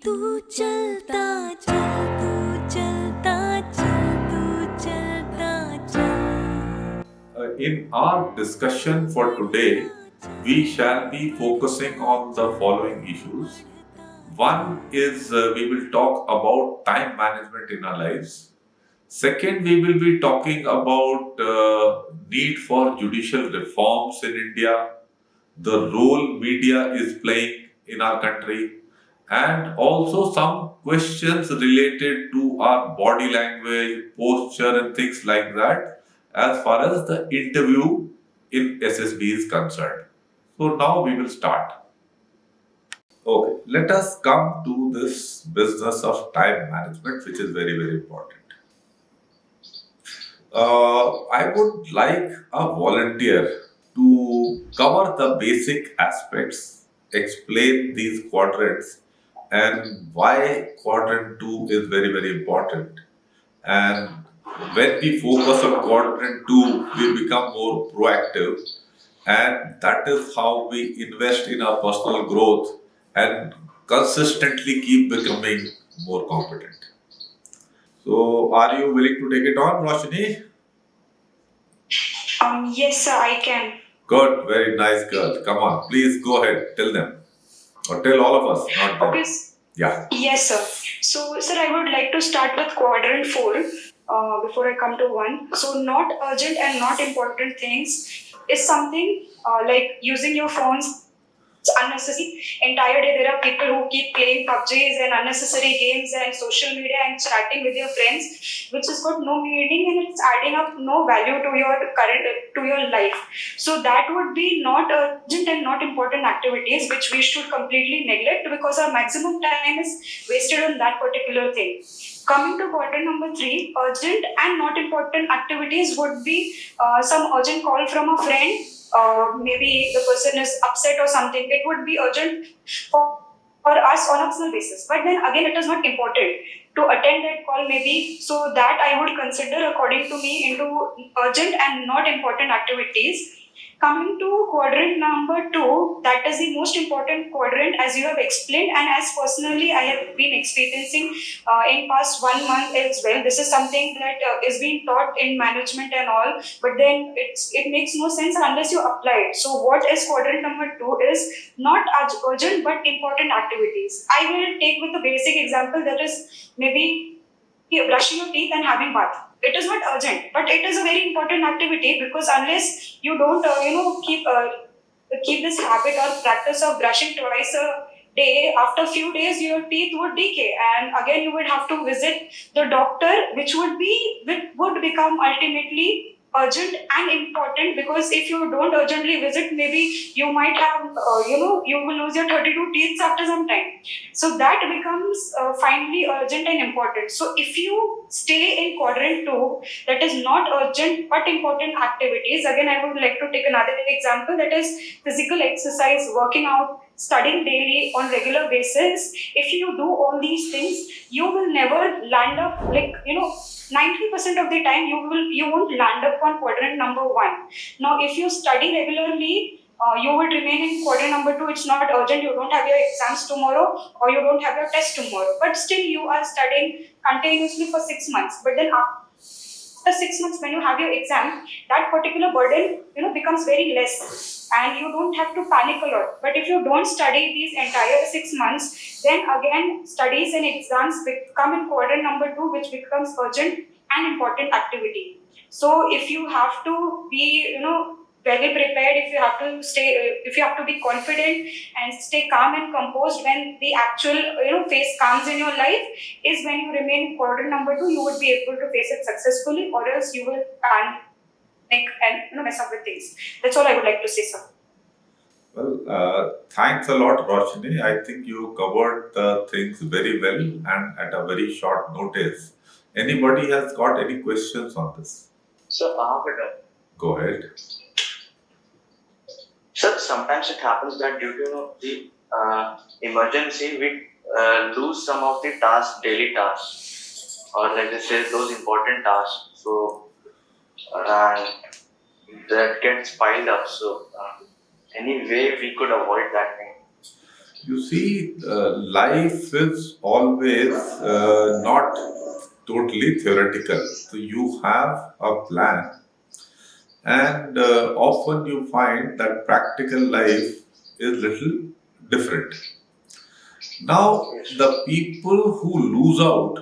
तू चलता चल तू चलता चल तू चलता चल. In our discussion for today, we shall be focusing on the following issues. One is we will talk about time management in our lives. Second, we will be talking about need for judicial reforms in India, the role media is playing in our country, and also some questions related to our body language, posture, and things like that as far as the interview in SSB is concerned. So now we will start. Okay, let us come to this business of time management, which is very, very important. I would like a volunteer to cover the basic aspects, explain these quadrants, and why quadrant 2 is very, very important. And when we focus on quadrant 2, we become more proactive, and that is how we invest in our personal growth and consistently keep becoming more competent. So, are you willing to take it on, Roshni? Yes, sir, I can. Good, very nice girl. Come on, please go ahead, tell them. Or tell all of us, not them. Okay. Yeah. Yes, sir. So, sir, I would like to start with quadrant 4 before I come to 1. So, not urgent and not important things is something like using your phones. It's unnecessary. Entire day there are people who keep playing PUBGs and unnecessary games and social media and chatting with your friends, which has got no meaning and it's adding up no value to your life. So that would be not urgent and not important activities which we should completely neglect because our maximum time is wasted on that particular thing. Coming to quadrant number 3, urgent and not important activities would be some urgent call from a friend. Maybe the person is upset or something. It would be urgent for us on a personal basis. But then again, it is not important to attend that call, maybe. So that I would consider, according to me, into urgent and not important activities. Coming to quadrant number 2, that is the most important quadrant as you have explained, and as personally I have been experiencing in past 1 month as well. This is something that is being taught in management and all, but then it makes no sense unless you apply it. So what is quadrant number 2 is not urgent but important activities. I will take with a basic example, that is maybe brushing your teeth and having bath. It is not urgent, but it is a very important activity because unless you don't, keep this habit or practice of brushing twice a day, after a few days your teeth would decay, and again you would have to visit the doctor, which would become ultimately urgent and important, because if you don't urgently visit, maybe you might have, you will lose your 32 teeth after some time. So that becomes finally urgent and important. So if you stay in quadrant 2, that is not urgent but important activities. Again, I would like to take another example, that is physical exercise, working out, studying daily on regular basis. If you do all these things, you will never land up, 90% of the time you won't land up on quadrant number 1. Now, if you study regularly, you would remain in quadrant number 2. It's not urgent. You don't have your exams tomorrow or you don't have your test tomorrow. But still, you are studying continuously for 6 months. But then after 6 months, when you have your exam, that particular burden, becomes very less, and you don't have to panic a lot. But if you don't study these entire 6 months, then again studies and exams come in quadrant number 2, which becomes urgent and important activity. So if you have to be, very prepared, if you have to if you have to be confident and stay calm and composed when the actual, phase comes in your life, is when you remain in quadrant number 2, you would be able to face it successfully, or else you will panic and mess up with things. That's all I would like to say, sir. Well, thanks a lot, Roshni. I think you covered the things very well and at a very short notice. Anybody has got any questions on this? So, Go ahead. sir, sometimes it happens that due to the emergency, we lose some of the daily tasks, or like I say, those important tasks. So, and that gets piled up. So, any way we could avoid that thing? You see, life is always not totally theoretical. So you have a plan, and often you find that practical life is little different. Now, Yes. the people who lose out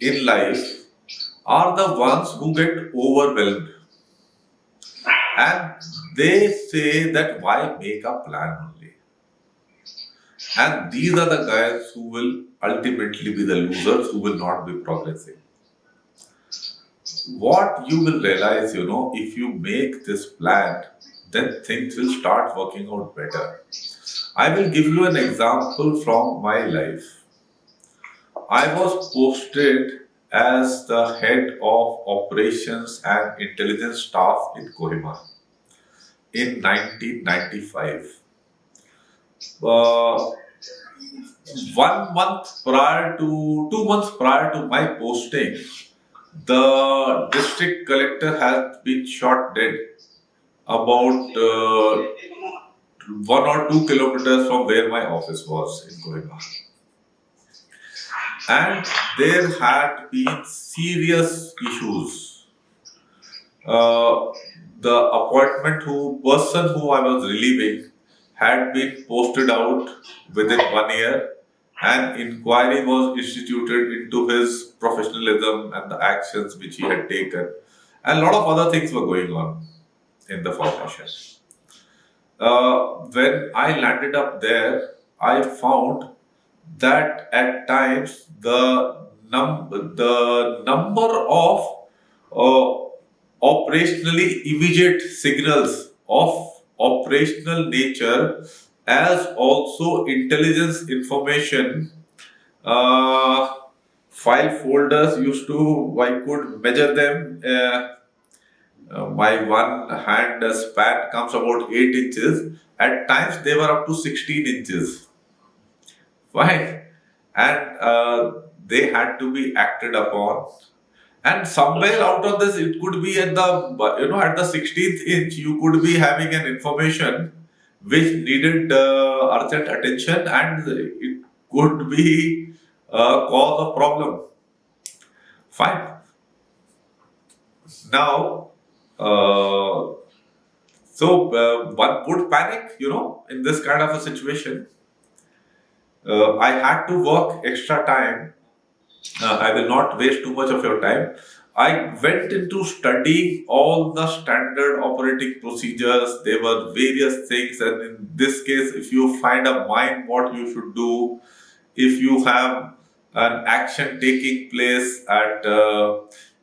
in life are the ones who get overwhelmed, and they say that why make a plan only? And these are the guys who will ultimately be the losers, who will not be progressing. What you will realize, if you make this plan, then things will start working out better. I will give you an example from my life. I was posted as the head of operations and intelligence staff in Kohima in 1995. Uh, 1 month prior to 2 months prior to my posting, the district collector has been shot dead about 1 or 2 kilometers from where my office was in Kohima. And there had been serious issues. The person who I was relieving had been posted out within 1 year, and inquiry was instituted into his professionalism and the actions which he had taken. And a lot of other things were going on in the formation. When I landed up there, I found that at times the number of operationally immediate signals of operational nature as also intelligence information, file folders I could measure them. My one hand span comes about 8 inches. At times they were up to 16 inches. Fine. And they had to be acted upon. And somewhere out of this, it could be at the 16th inch, you could be having an information which needed urgent attention, and it could be a cause of problem. Fine. Now, one would panic, in this kind of a situation. I had to work extra time. I will not waste too much of your time. I went into studying all the standard operating procedures. There were various things, and in this case, if you find a mine, what you should do, if you have an action taking place at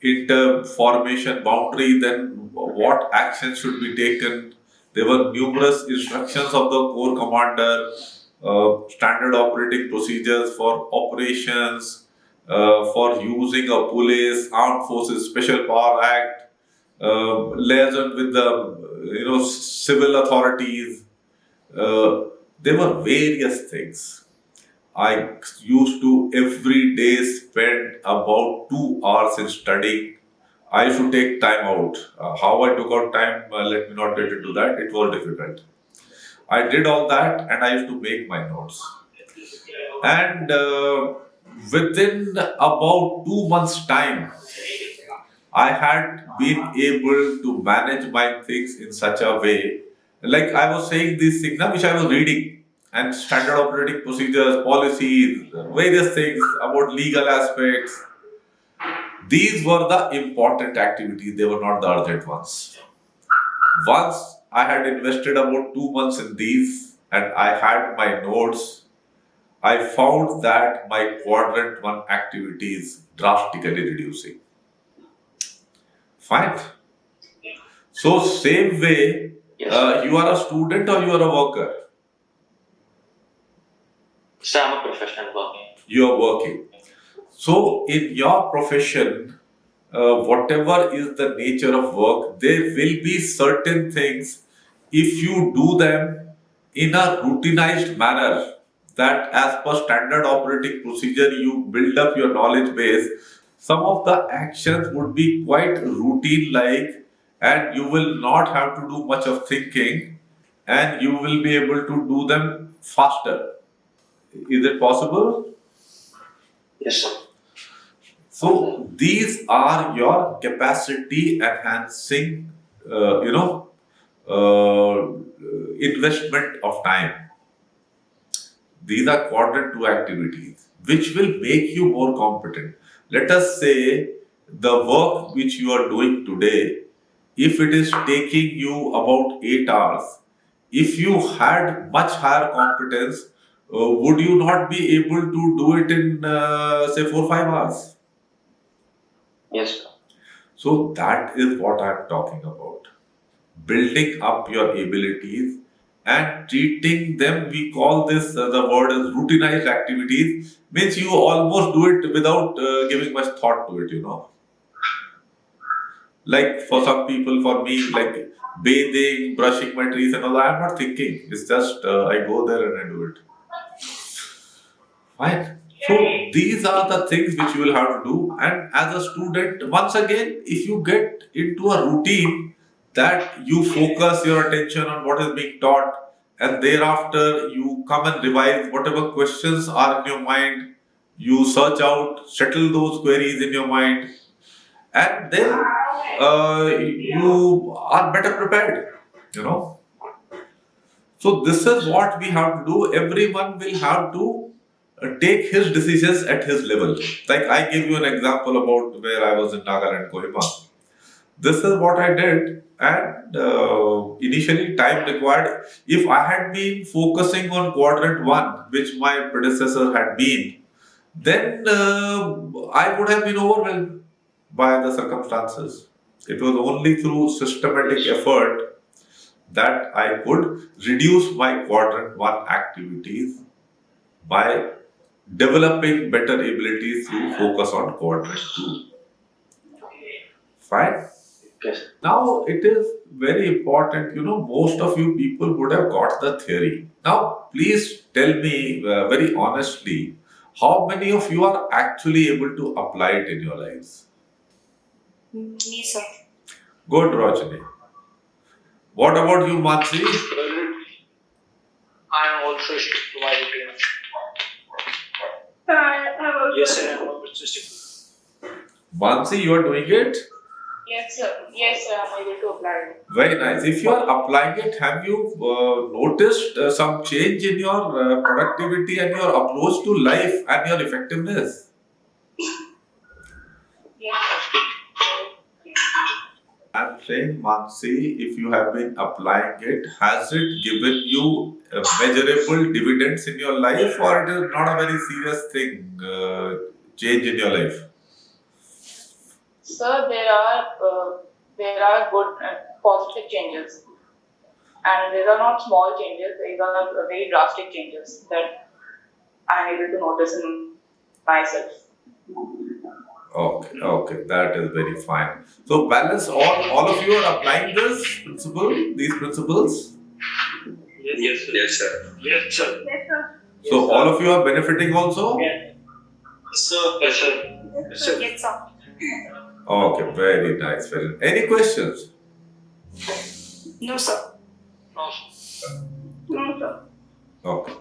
inter-formation boundary, then what action should be taken. There were numerous instructions of the Corps Commander, standard operating procedures for operations, for using a police, Armed Forces Special Power Act, liaison with the civil authorities. There were various things. I used to every day spend about 2 hours in studying. I used to take time out. How I took out time, let me not get into that. It was difficult. I did all that, and I used to make my notes. And within about 2 months' time, I had been able to manage my things in such a way. Like I was saying, these things which I was reading, and standard operating procedures, policies, various things about legal aspects. These were the important activities, they were not the urgent ones. Once I had invested about 2 months in these and I had my notes, I found that my quadrant 1 activities drastically reducing. Fine. So, same way, Yes. you are a student or you are a worker? So I'm a professional working. You are working. So, in your profession, whatever is the nature of work, there will be certain things, if you do them in a routinized manner, that as per standard operating procedure, you build up your knowledge base. Some of the actions would be quite routine like, and you will not have to do much of thinking, and you will be able to do them faster. Is it possible? Yes, sir. So these are your capacity enhancing, investment of time. These are quadrant 2 activities which will make you more competent. Let us say the work which you are doing today, if it is taking you about 8 hours, if you had much higher competence, would you not be able to do it in, say, 4 5 hours? Yes, sir. So that is what I'm talking about. Building up your abilities and treating them, we call this, the word is routinized activities, means you almost do it without giving much thought to it, Like for some people, for me, like bathing, brushing my teeth and all, I'm not thinking. It's just I go there and I do it. Fine. So these are the things which you will have to do. And as a student, once again, if you get into a routine that you focus your attention on what is being taught, and thereafter you come and revise whatever questions are in your mind, you search out, settle those queries in your mind, and then you are better prepared. So this is what we have to do. Everyone will have to take his decisions at his level. Like I gave you an example about where I was in Nagaland, Kohima. This is what I did, and initially time required. If I had been focusing on quadrant 1, which my predecessor had been, then I would have been overwhelmed by the circumstances. It was only through systematic effort that I could reduce my quadrant 1 activities by developing better abilities through focus on quadrant 2. Fine. Yes. Now it is very important, most of you people would have got the theory. Now please tell me very honestly, how many of you are actually able to apply it in your lives? Me, sir. Good, Rajani. What about you, Mansi? I am also stick to my routine. Yes, sir. I am also stick to. Mansi, you are doing it? Yes, sir. Yes, sir. I'm able to apply it. Very nice. If you are applying it, have you noticed some change in your productivity and your approach to life and your effectiveness? Yes, sir. I'm saying, Mansi, if you have been applying it, has it given you measurable dividends in your life, or it is not a very serious thing, change in your life? Sir, there are good positive changes, and these are not small changes. These are very drastic changes that I'm able to notice in myself. Okay, that is very fine. So, balance, all of you are applying these principles. Yes, sir. Yes, sir. Yes, sir. Yes, sir. So, all of you are benefiting also? Yes, sir. Yes, sir. Yes, sir. Yes, sir. Okay, very nice. Any questions? No, sir. No, No, sir. Okay.